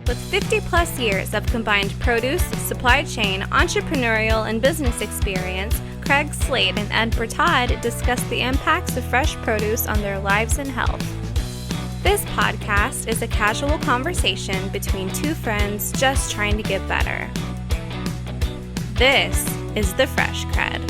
With 50 plus years of combined produce, supply chain, entrepreneurial, and business experience, Craig Slade and Ed Bertad discuss the impacts of fresh produce on their lives and health. This podcast is a casual conversation between two friends just trying to get better. This is the Fresh Cred.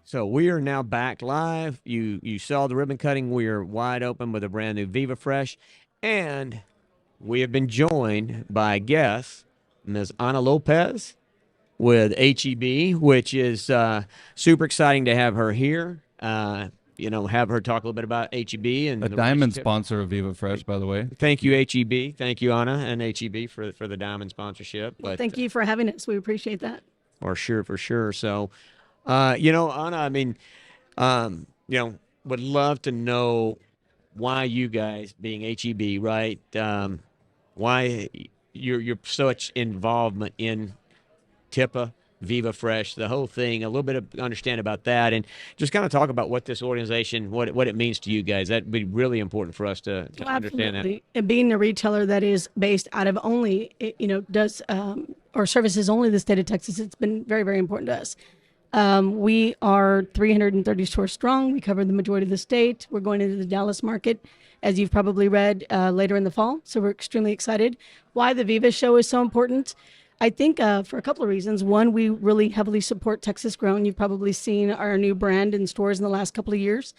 So we are now back live. You saw the ribbon cutting. We are wide open with a brand new Viva Fresh. And we have been joined by a guest, Ms. Anna Lopez with HEB, which is super exciting to have her here. Have her talk a little bit about HEB. And a diamond sponsor of Viva Fresh, by the way. Thank you, HEB. Thank you, Anna and HEB for the diamond sponsorship. Well, thank you for having us. We appreciate that. For sure. So, Anna, would love to know why you guys, being HEB, right? Why you're such involvement in TIPA, Viva Fresh, the whole thing. A little bit of understand about that, and just kind of talk about what this organization, what it means to you guys. That'd be really important for us to understand that. And being a retailer that is based out of only, does or services only the state of Texas, it's been very, very important to us. We are 330 stores strong. We cover the majority of the state. We're going into the Dallas market, as you've probably read, later in the fall. So we're extremely excited. Why the Viva show is so important? I think for a couple of reasons. One, we really heavily support Texas grown. You've probably seen our new brand in stores in the last couple of years.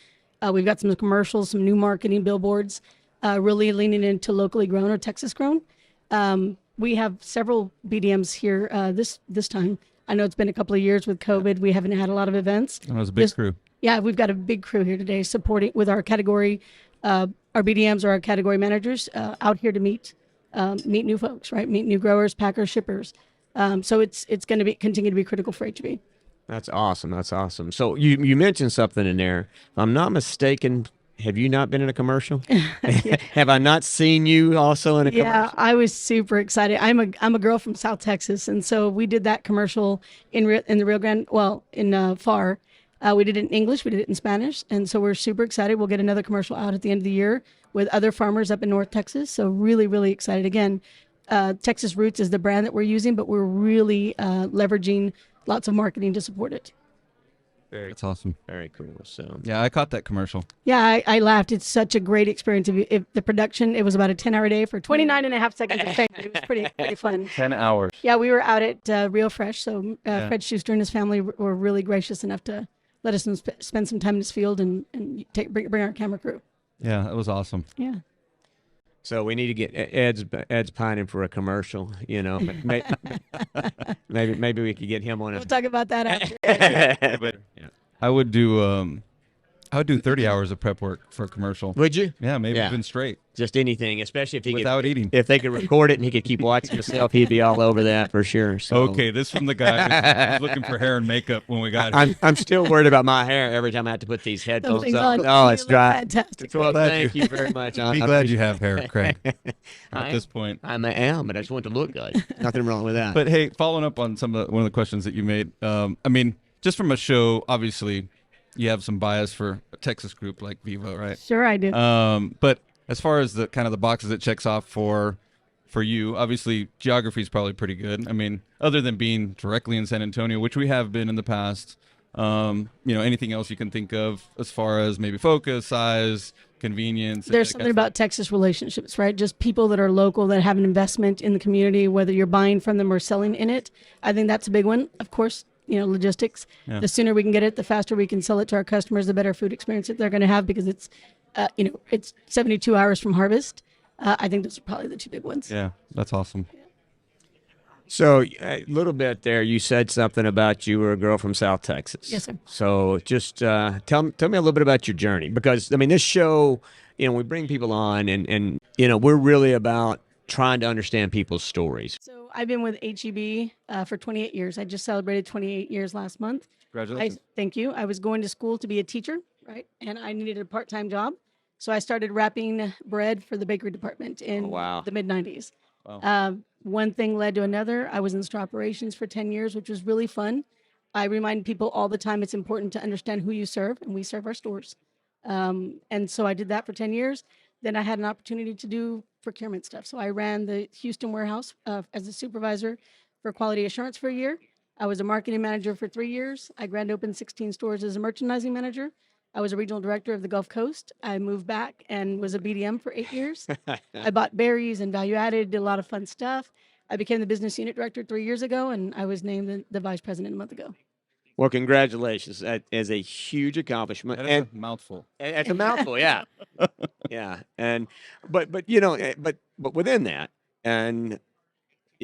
We've got some commercials, some new marketing billboards, really leaning into locally grown or Texas grown. We have several BDMs here this time. I know it's been a couple of years with COVID. We haven't had a lot of events. It was a big crew. Yeah, we've got a big crew here today supporting with our category, our BDMs or our category managers out here to meet new folks, right? Meet new growers, packers, shippers. So it's going to continue to be critical for HEB. That's awesome. So you mentioned something in there. If I'm not mistaken, have you not been in a commercial? Yeah. Have I not seen you also in a commercial? Yeah, I was super excited. I'm a girl from South Texas, and so we did that commercial in the Rio Grande, in FAR. We did it in English, we did it in Spanish, and so we're super excited. We'll get another commercial out at the end of the year with other farmers up in North Texas, so really, really excited. Again, Texas Roots is the brand that we're using, but we're really leveraging lots of marketing to support it. That's awesome. Very cool. So yeah, I caught that commercial. Yeah, I laughed. It's such a great experience. If the production, it was about a 10-hour day for 29 and a half seconds of fame. It was pretty fun. 10 hours. Yeah, we were out at Real Fresh. So Fred Schuster and his family were really gracious enough to let us spend some time in this field and bring our camera crew. Yeah, that was awesome. Yeah. So we need to get Ed's pining for a commercial. Maybe we could get him on. We'll talk about that after. But, yeah. I would do 30 hours of prep work for a commercial. Would you? Yeah, maybe even straight. Just anything, especially if he without eating. If they could record it and he could keep watching himself, he'd be all over that for sure. So. Okay, this from the guy who's looking for hair and makeup when we got here. I'm still worried about my hair every time I have to put these headphones on. Oh, it's dry. Fantastic. Well, thank you very much. Be glad you have hair, Craig. At this point, I am, but I just want to look good. Nothing wrong with that. But hey, following up on one of the questions that you made, just from a show, obviously, you have some bias for a Texas group like Viva, right? Sure, I do. But as far as the kind of the boxes it checks off for you, obviously geography is probably pretty good. I mean, other than being directly in San Antonio, which we have been in the past, anything else you can think of as far as maybe focus, size, convenience? There's something about Texas relationships, right? Just people that are local that have an investment in the community, whether you're buying from them or selling in it. I think that's a big one. Of course, logistics. Yeah. The sooner we can get it, the faster we can sell it to our customers, the better food experience that they're going to have because it's, it's 72 hours from harvest. I think those are probably the two big ones. Yeah, that's awesome. Yeah. So a little bit there, you said something about you were a girl from South Texas. Yes, sir. So just tell me a little bit about your journey because, this show, we bring people on and we're really about trying to understand people's stories. So I've been with HEB for 28 years. I just celebrated 28 years last month. Congratulations. Thank you. I was going to school to be a teacher, right? And I needed a part-time job. So I started wrapping bread for the bakery department in the mid-90s. Wow. One thing led to another. I was in store operations for 10 years, which was really fun. I remind people all the time it's important to understand who you serve, and we serve our stores. And so I did that for 10 years. Then I had an opportunity to do procurement stuff. So I ran the Houston warehouse as a supervisor for quality assurance for a year. I was a marketing manager for 3 years. I grand opened 16 stores as a merchandising manager. I was a regional director of the Gulf Coast. I moved back and was a BDM for 8 years. I bought berries and value added, did a lot of fun stuff. I became the business unit director 3 years ago, and I was named the vice president a month ago. Well, congratulations. That is a huge accomplishment. That is a mouthful. And it's a mouthful, yeah. Yeah. And but but within that, and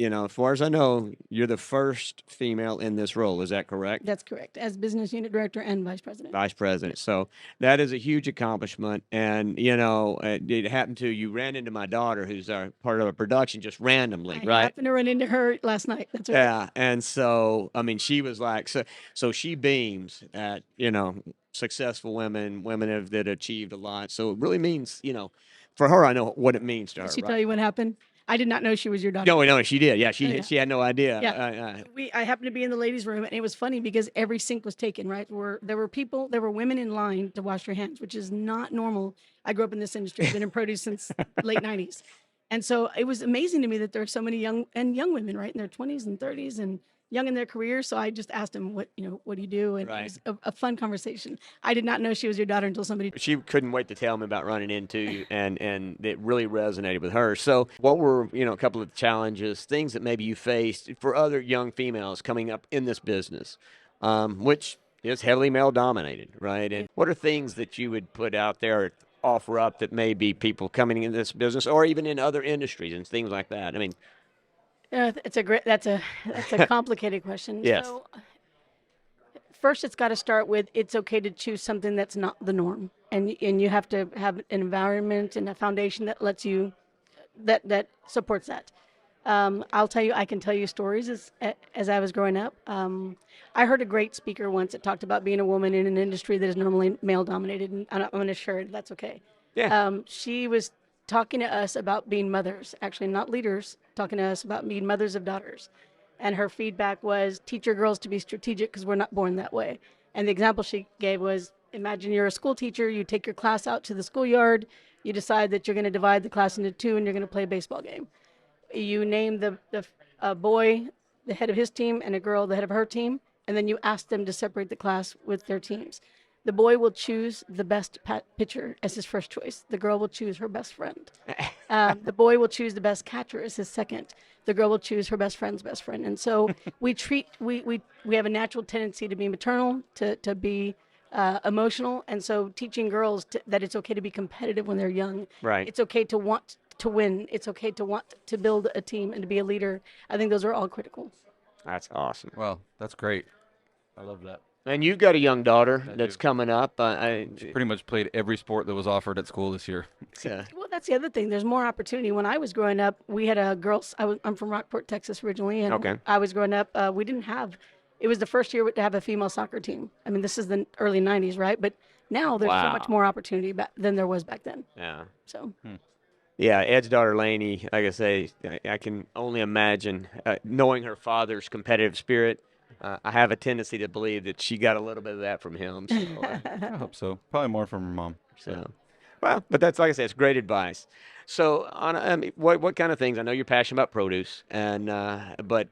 as far as I know, you're the first female in this role. Is that correct? That's correct, as business unit director and vice president. Vice president. So that is a huge accomplishment. And, it happened to you ran into my daughter, who's part of a production, just randomly, I right? happened to run into her last night. That's right. Yeah. And so, I mean, she was like, so she beams at, successful women that achieved a lot. So it really means, for her, I know what it means to her. Did she right? tell you what happened? I did not know she was your daughter. No, she did. Yeah, Yeah. she had no idea. Yeah. I happened to be in the ladies' room, and it was funny because every sink was taken. Right, there were women in line to wash their hands, which is not normal. I grew up in this industry. I've been in produce since late '90s, and so it was amazing to me that there are so many young women, right, in their 20s and 30s, and young in their careers. So I just asked them, what do you do? And Right. it was a fun conversation. I did not know she was your daughter until somebody. She couldn't wait to tell me about running into you, and it really resonated with her. So, what were a couple of challenges, things that maybe you faced for other young females coming up in this business, which is heavily male dominated, right? And what are things that you would put out there, or offer up that maybe people coming into this business, or even in other industries and things like that? I mean, Yeah, that's a complicated question. Yes. So, first, it's got to start with it's okay to choose something that's not the norm, and you have to have an environment and a foundation that lets you that supports that. I'll tell you, I can tell you stories as I was growing up. I heard a great speaker once that talked about being a woman in an industry that is normally male dominated, and I'm going to share it. That's okay. Yeah. She was talking to us about being mothers, actually not leaders, talking to us about being mothers of daughters. And her feedback was teach your girls to be strategic because we're not born that way. And the example she gave was imagine you're a school teacher, you take your class out to the schoolyard, you decide that you're going to divide the class into two and you're going to play a baseball game. You name the boy the head of his team and a girl the head of her team, and then you ask them to separate the class with their teams. The boy will choose the best pitcher as his first choice. The girl will choose her best friend. The boy will choose the best catcher as his second. The girl will choose her best friend's best friend. And so we have a natural tendency to be maternal, to be emotional. And so teaching girls that it's okay to be competitive when they're young. Right. It's okay to want to win. It's okay to want to build a team and to be a leader. I think those are all critical. That's awesome. Well, that's great. I love that. And you've got a young daughter that's do. coming up. Pretty much played every sport that was offered at school this year. Well, that's the other thing. There's more opportunity. When I was growing up, we had a girls. I'm from Rockport, Texas originally, and Okay. I was growing up. We didn't have. It was the first year to have a female soccer team. I mean, this is the early '90s, right? But now there's so Wow. much more opportunity than there was back then. Yeah. So Yeah, Ed's daughter Lainey, like I say, I can only imagine knowing her father's competitive spirit. I have a tendency to believe that she got a little bit of that from him. So, I hope so. Probably more from her mom. well, but that's like I said, it's great advice. So, Anna, I mean, what kind of things? I know you're passionate about produce, and but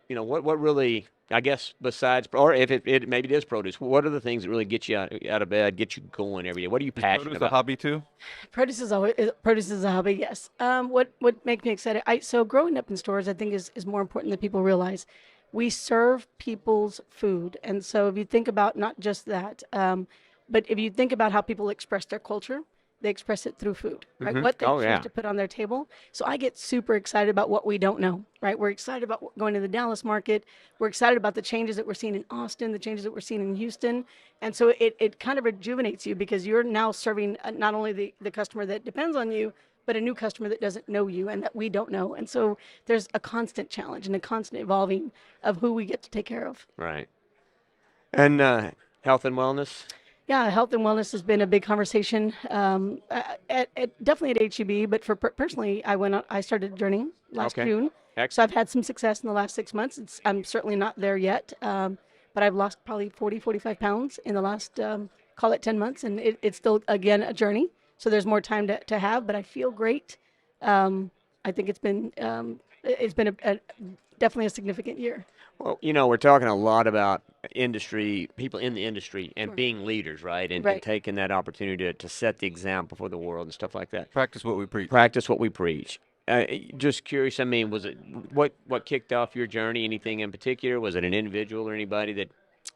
what really, I guess, besides, or if it maybe it is produce, what are the things that really get you out of bed, get you going every day? What are you passionate Produce about? a hobby too? produce is a hobby. Yes. What makes me excited? So growing up in stores, I think is more important than people realize. We serve people's food, and so if you think about not just that, but if you think about how people express their culture, they express it through food, right? What they Oh, choose yeah. to put on their table. So I get super excited about what we don't know, right? We're excited about going to the Dallas market. We're excited about the changes that we're seeing in Austin, the changes that we're seeing in Houston. And so it kind of rejuvenates you because you're now serving not only the customer that depends on you, but a new customer that doesn't know you and that we don't know. And so there's a constant challenge and a constant evolving of who we get to take care of. Right. And health and wellness. Yeah, health and wellness has been a big conversation. Definitely at HEB, but for personally, I started journeying last Okay. June. Excellent. So I've had some success in the last 6 months. I'm certainly not there yet, but I've lost probably 40, 45 pounds in the last call it 10 months, and it's still, again, a journey. So there's more time to have, but I feel great. I think it's been definitely a significant year. Well, we're talking a lot about industry, people in the industry, and Sure. being leaders, right? And Right. taking that opportunity to set the example for the world and stuff like that. Practice what we preach. Practice what we preach. Just curious, I mean, was it what kicked off your journey? Anything in particular? Was it an individual or anybody that?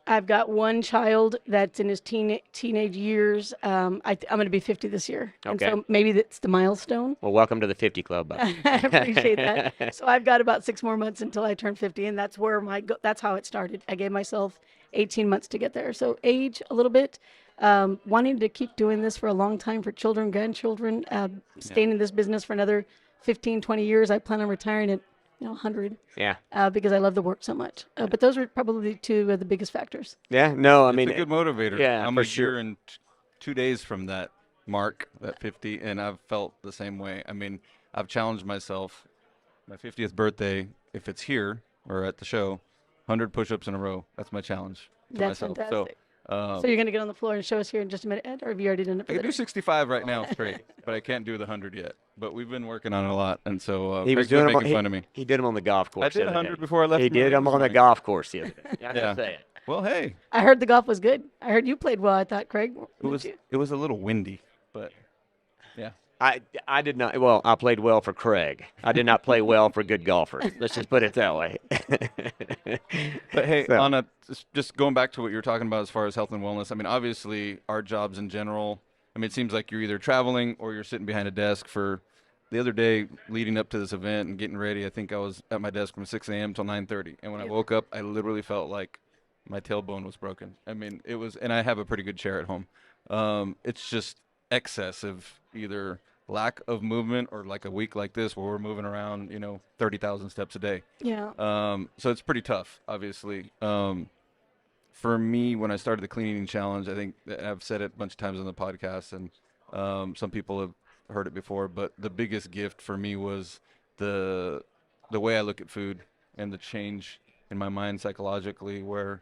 I've got one child that's in his teenage years. I'm going to be 50 this year, and Okay. so maybe that's the milestone. Well, welcome to the 50 Club. Bud. I appreciate that. So I've got about 6 more months until I turn 50, and that's where that's how it started. I gave myself 18 months to get there. So age a little bit, wanting to keep doing this for a long time for children, grandchildren, staying in this business for another 15, 20 years. I plan on retiring at 100. Yeah. Because I love the work so much. But those are probably two of the biggest factors. Yeah. No, I mean, It's a good motivator. yeah, I'm for a sure. year and 2 days from that mark, that 50, and I've felt the same way. I mean, I've challenged myself. My 50th birthday, if it's here or at the show, 100 push-ups in a row. That's my challenge to That's myself. fantastic. So So you're going to get on the floor and show us here in just a minute, Ed, or have you already done it for I the can do day? 65 right now straight, but I can't do the 100 yet. But we've been working on it a lot, and so he was Craig's been doing them. making fun of me. He did them on the golf course. I did the other 100 day. before I left. He did them this on the morning. golf course the other day. I'm Yeah. just saying. Well, hey, I heard the golf was good. I heard you played well, I thought, Craig. it was a little windy, but yeah. I did not. Well, I played well for Craig. I did not play well for good golfers. Let's just put it that way. But hey, So- Anna, just going back to what you were talking about as far as health and wellness. I mean, obviously, our jobs in general. I mean, it seems like you're either traveling or you're sitting behind a desk. For the other day, leading up to this event and getting ready, I think I was at my desk from 6 a.m. till 9:30. And when I woke up, I literally felt like my tailbone was broken. I mean, it was, and I have a pretty good chair at home. It's just excess of either lack of movement or like a week like this where we're moving around, 30,000 steps a day. Yeah. So it's pretty tough, obviously. For me, when I started the clean eating challenge, I think that I've said it a bunch of times on the podcast, and some people have heard it before, but the biggest gift for me was the way I look at food and the change in my mind psychologically, where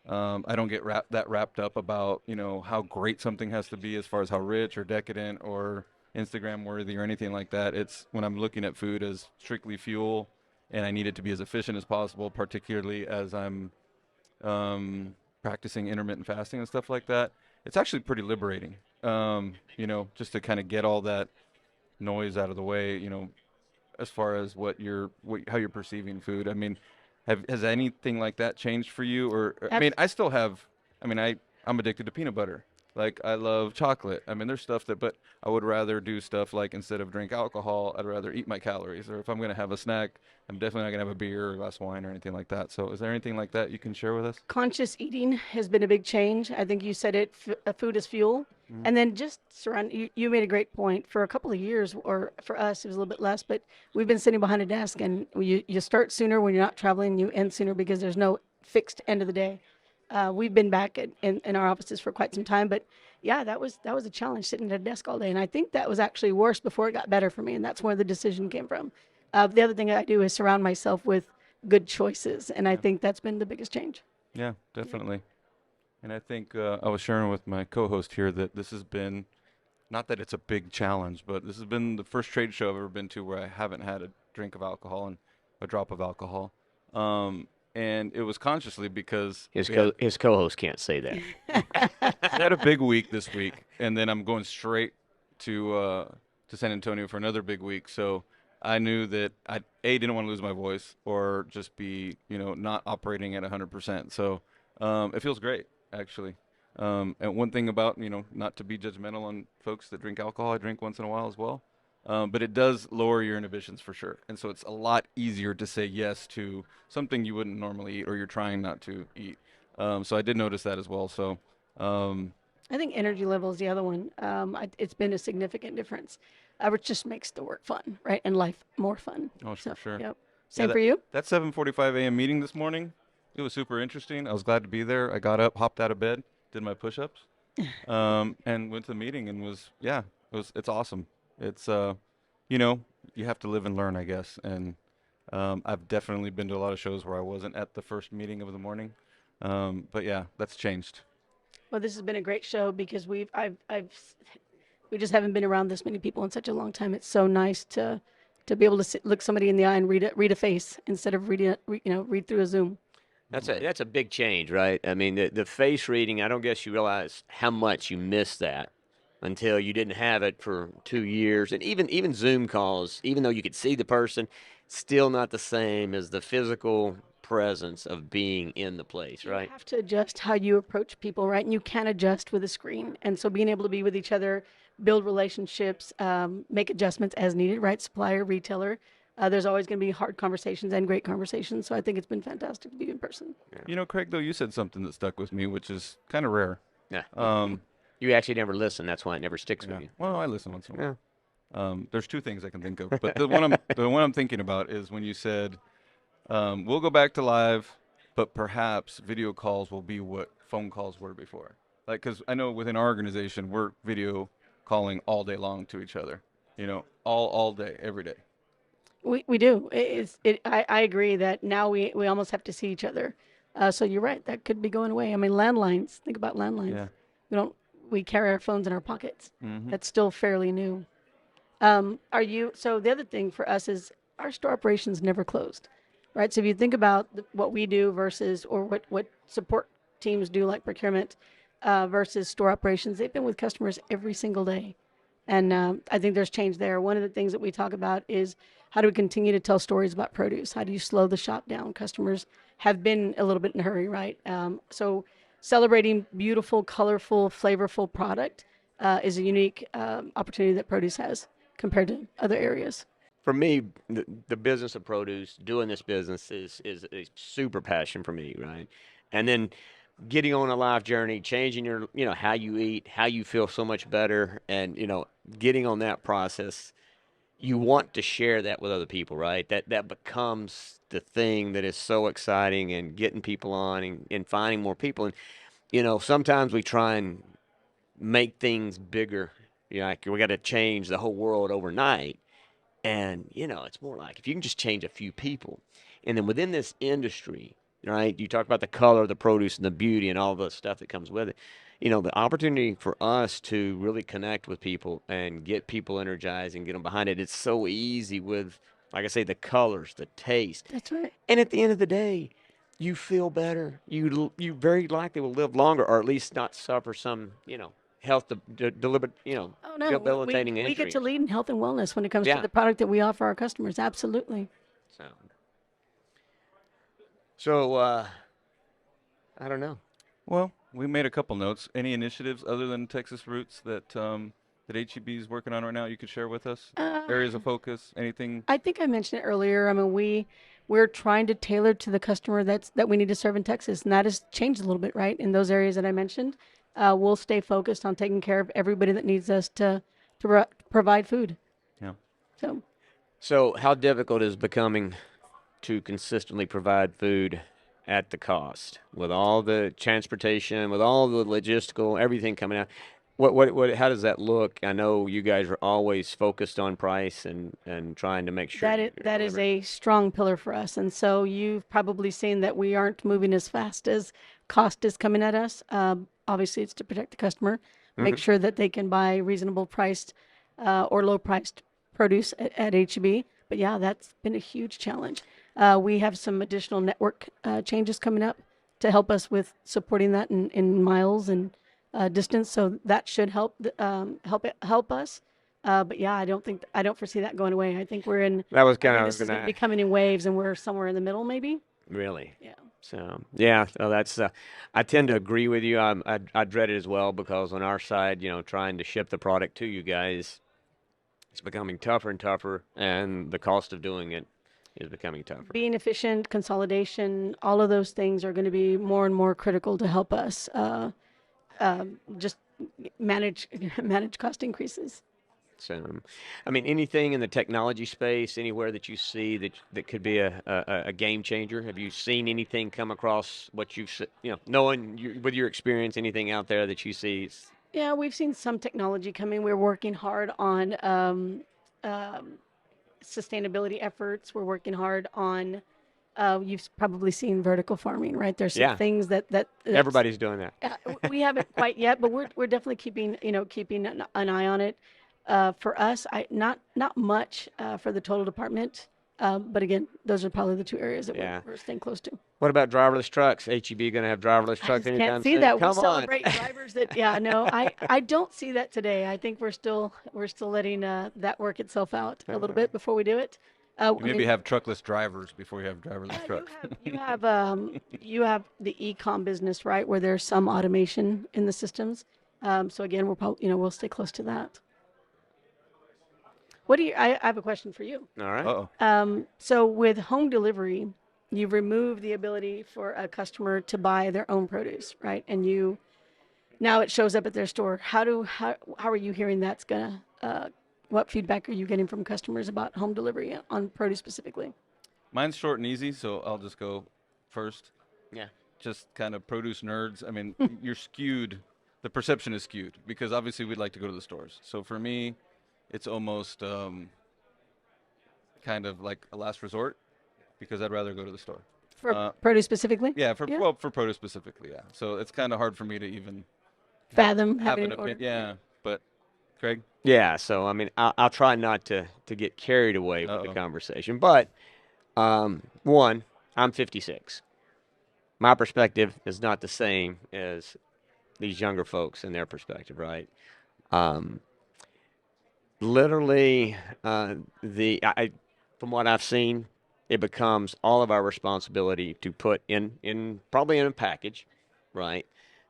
I don't get wrapped up about how great something has to be as far as how rich or decadent or Instagram worthy or anything like that. It's when I'm looking at food as strictly fuel, and I need it to be as efficient as possible, particularly as I'm practicing intermittent fasting and stuff like that. It's actually pretty liberating, just to kind of get all that noise out of the way, as far as how you're perceiving food. I mean, has anything like that changed for you? I mean, I still have, I'm addicted to peanut butter. Like, I love chocolate. I mean, there's stuff but I would rather do stuff like, instead of drink alcohol, I'd rather eat my calories. Or if I'm going to have a snack, I'm definitely not going to have a beer or a glass of wine or anything like that. So is there anything like that you can share with us? Conscious eating has been a big change. I think you said it, food is fuel. Mm-hmm. And then just you made a great point. For a couple of years, or for us, it was a little bit less, but we've been sitting behind a desk, and you start sooner when you're not traveling, you end sooner because there's no fixed end of the day. We've been back in our offices for quite some time, but yeah, that was a challenge, sitting at a desk all day. And I think that was actually worse before it got better for me. And that's where the decision came from. The other thing I do is surround myself with good choices. And I think that's been the biggest change. Yeah, definitely. And I think I was sharing with my co-host here that this has been, not that it's a big challenge, but this has been the first trade show I've ever been to where I haven't had a drink of alcohol and a drop of alcohol. And it was consciously because His co-host can't say that. I had a big week this week, and then I'm going straight to San Antonio for another big week. So I knew that I didn't want to lose my voice or just be not operating at 100%. So it feels great, actually. And one thing about not to be judgmental on folks that drink alcohol, I drink once in a while as well. But it does lower your inhibitions for sure. And so it's a lot easier to say yes to something you wouldn't normally eat or you're trying not to eat. So I did notice that as well. So I think energy level is the other one. It's been a significant difference, which just makes the work fun, right? And life more fun. Oh, for sure. Yep. Same Yeah, for you? That 7:45 a.m. meeting this morning, it was super interesting. I was glad to be there. I got up, hopped out of bed, did my push-ups, and went to the meeting and it's awesome. It's you have to live and learn, I guess. And I've definitely been to a lot of shows where I wasn't at the first meeting of the morning. But yeah, that's changed. Well, this has been a great show because we just haven't been around this many people in such a long time. It's so nice to be able to look somebody in the eye and read a face instead of read through a Zoom. That's a big change, right? I mean, the face reading. I don't guess you realize how much you miss that until you didn't have it for 2 years, and even Zoom calls. Even though you could see the person, still not the same as the physical presence of being in the place, You right? have to adjust how you approach people, right? And you can adjust with a screen. And so being able to be with each other, build relationships, make adjustments as needed, right? Supplier, retailer. There's always going to be hard conversations and great conversations. So I think it's been fantastic to be in person. You know, Craig, though, you said something that stuck with me, which is kind of rare. Yeah. Um, You actually never listen. That's why it never sticks yeah. with you. Well, I listen once in a while. Yeah. There's two things I can think of, but the one I'm thinking about is when you said we'll go back to live, but perhaps video calls will be what phone calls were before. Like, because I know within our organization we're video calling all day long to each other. You know, all day, every day. We do. I agree that now we almost have to see each other. So you're right. That could be going away. I mean, landlines. Think about landlines. Yeah. We don't. We carry our phones in our pockets. Mm-hmm. That's still fairly new. So the other thing for us is our store operations never closed, right? So if you think about what we do versus, or what support teams do, like procurement, versus store operations, they've been with customers every single day. And I think there's change there. One of the things that we talk about is how do we continue to tell stories about produce? How do you slow the shop down? Customers have been a little bit in a hurry, right? So celebrating beautiful, colorful, flavorful product is a unique opportunity that produce has compared to other areas. For me, the business of produce, doing this business is a super passion for me, right? And then getting on a life journey, changing your, how you eat, how you feel so much better, and getting on that process. You want to share that with other people, right? That becomes the thing that is so exciting, and getting people on, and finding more people. And sometimes we try and make things bigger. Like we got to change the whole world overnight. And, it's more like if you can just change a few people. And then within this industry, right, you talk about the color, the produce, and the beauty, and all the stuff that comes with it. The opportunity for us to really connect with people and get people energized and get them behind it, it's so easy with, like I say, the colors, the taste. That's right. And at the end of the day, you feel better. You very likely will live longer, or at least not suffer some, health deliberate, Oh no, debilitating we get to injuries. lead in health and wellness when it comes to Yeah. the product that we offer our customers. Absolutely. So, I don't know. Well, we made a couple notes. Any initiatives other than Texas Roots that HEB is working on right now you could share with us? Areas of focus, anything? I think I mentioned it earlier. I mean, we're trying to tailor to the customer that we need to serve in Texas, and that has changed a little bit, right? In those areas that I mentioned, we'll stay focused on taking care of everybody that needs us to provide food. Yeah. So How difficult is becoming to consistently provide food at the cost with all the transportation, with all the logistical, everything coming out? How does that look? I know you guys are always focused on price and trying to make sure that is a strong pillar for us, and so you've probably seen that we aren't moving as fast as cost is coming at us. Obviously, it's to protect the customer, make sure that they can buy reasonable priced or low priced produce at HEB. But yeah, that's been a huge challenge. We have some additional network changes coming up to help us with supporting that in miles and distance. So that should help us. But yeah, I don't foresee that going away. I think That was I kind think of this is going to be coming in waves, and we're somewhere in the middle, maybe. really. Yeah. So yeah, so that's I tend to agree with you. I dread it as well, because on our side, trying to ship the product to you guys, it's becoming tougher and tougher, and the cost of doing it is becoming tougher. Being efficient, consolidation, all of those things are going to be more and more critical to help us just manage manage cost increases. So, I mean, anything in the technology space, anywhere that you see that could be a game changer? Have you seen anything come across what knowing with your experience, anything out there that you see? Yeah, we've seen some technology coming. We're working hard on sustainability efforts. We're working hard on You've probably seen vertical farming, right? There's some Yeah. things that's Everybody's doing that. we haven't quite yet, but we're definitely keeping an eye on it. For us, not much for the total department, but again, those are probably the two areas that Yeah. we're staying close to. What about driverless trucks? HEB going to have driverless I trucks just anytime can't see soon? that. Come We celebrate on. drivers that. Yeah, no, I don't see that today. I think we're still letting that work itself out a little bit before we do it. You maybe have truckless drivers before you have driverless yeah, trucks. you have the e-com business, right, where there's some automation in the systems. So again, we'll probably we'll stay close to that. What do you? I have a question for you. All right. Uh-oh. So with home delivery, you've removed the ability for a customer to buy their own produce, right? And now it shows up at their store. How are you hearing that's gonna? What feedback are you getting from customers about home delivery on produce specifically? Mine's short and easy, so I'll just go first. Yeah. Just kind of produce nerds. I mean, you're skewed. The perception is skewed because obviously we'd like to go to the stores. So for me, it's almost kind of like a last resort because I'd rather go to the store. For produce specifically? Yeah, for produce specifically, yeah. So it's kind of hard for me to even Fathom have having an an order. opinion. Yeah, but Craig, Yeah. So, I mean, I'll try not to get carried away with the Uh-oh. conversation. But, one, I'm 56. My perspective is not the same as these younger folks and their perspective, right? Literally, from what I've seen, it becomes all of our responsibility to put probably in a package, right,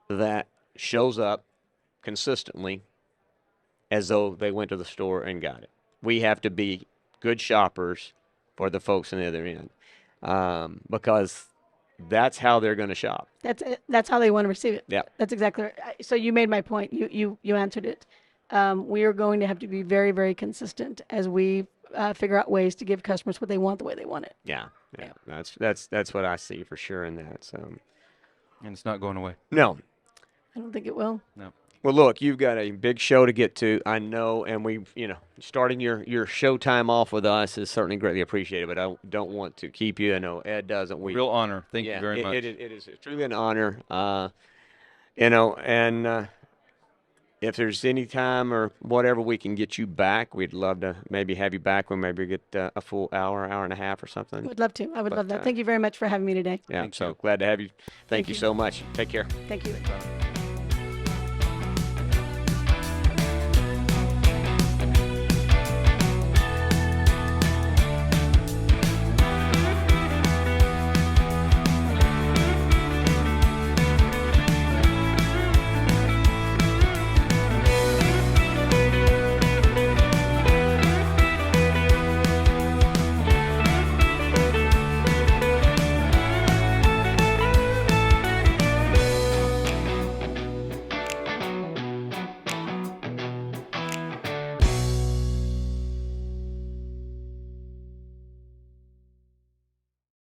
that shows up consistently as though they went to the store and got it. We have to be good shoppers for the folks on the other end, because that's how they're going to shop. That's how they want to receive it. Yeah. That's exactly right. So you made my point. You answered it. We are going to have to be very, very consistent as we figure out ways to give customers what they want the way they want it. Yeah, yeah. That's what I see for sure in that. So, and it's not going away. no. I don't think it will. No. Well, look, you've got a big show to get to, I know, and starting your show time off with us is certainly greatly appreciated, but I don't want to keep you. I know Ed doesn't. Real honor. Thank you Yeah, very much. it is truly an honor, and if there's any time or whatever we can get you back, we'd love to maybe have you back when maybe get a full hour and a half or something. Would love to. I would But, love that. Thank you very much for having me today. Yeah, Thank so you. glad to have you. Thank you you. so much. Take care. Thank you.